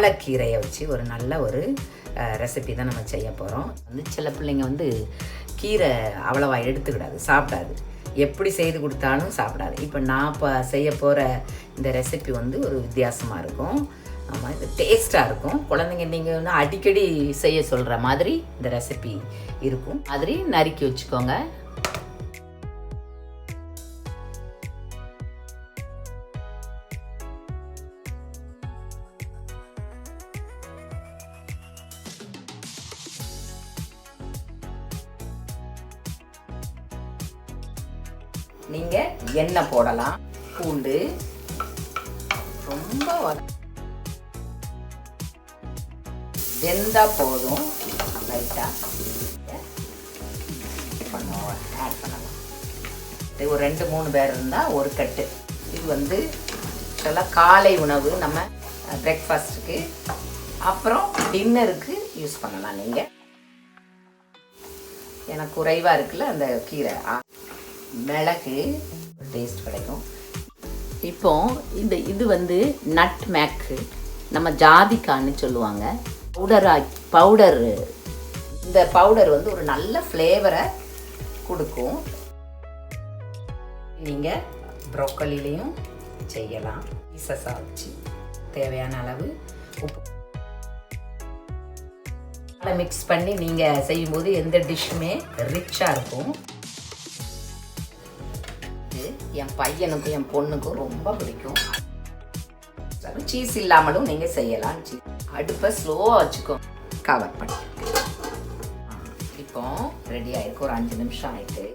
பாலக்கீரையை வச்சு ஒரு நல்ல ஒரு ரெசிபி தான் நம்ம செய்ய போகிறோம். சில பிள்ளைங்க கீரை அவ்வளவா எடுத்துக்கிடாது, சாப்பிடாது. எப்படி செய்து கொடுத்தாலும் சாப்பிடாது. இப்போ நான் இப்போ செய்ய போகிற இந்த ரெசிபி ஒரு வித்தியாசமாக இருக்கும். ஆமாம், இது டேஸ்ட்டாக இருக்கும். குழந்தைங்க நீங்கள் அடிக்கடி செய்ய சொல்கிற மாதிரி இந்த ரெசிபி இருக்கும். மாதிரி நறுக்கி வச்சுக்கோங்க. நீங்கள் எண்ணெய் போடலாம். பூண்டு ரொம்ப வெந்தா போதும். லைட்டாக ஆட் பண்ணலாம். இது ஒரு 2-3 பேர் இருந்தால் ஒரு கட்டு. இது இதெல்லாம் காலை உணவு, நம்ம பிரேக்ஃபாஸ்ட்டுக்கு அப்புறம் டின்னருக்கு யூஸ் பண்ணலாம். நீங்கள் எனக்கு குறைவாக இருக்குல்ல அந்த கீரை, மிளகு டேஸ்ட் கிடைக்கும். இப்போ இது நட் மேக்கு, நம்ம ஜாதிக்கான்னு சொல்லுவாங்க. பவுடர் இந்த பவுடர் ஒரு நல்ல ஃப்ளேவரை கொடுக்கும். நீங்கள் ப்ரோக்கலிலையும் செய்யலாம். பீசஸாக வச்சு தேவையான அளவு உப்பு மிக்ஸ் பண்ணி நீங்கள் செய்யும்போது எந்த டிஷ்ஷுமே ரிச்சாக இருக்கும். என் பையனுக்கும் என் பொண்ணுக்கும் ரொம்ப பிடிக்கும். சீஸ் இல்லாமலும் நீங்கள் செய்யலாம். அடுப்பை ஸ்லோவாக வச்சுக்கோ, கவர் பண்ணி. இப்போ ரெடி ஆகிருக்கு. ஒரு 5 நிமிஷம் ஆகிட்டு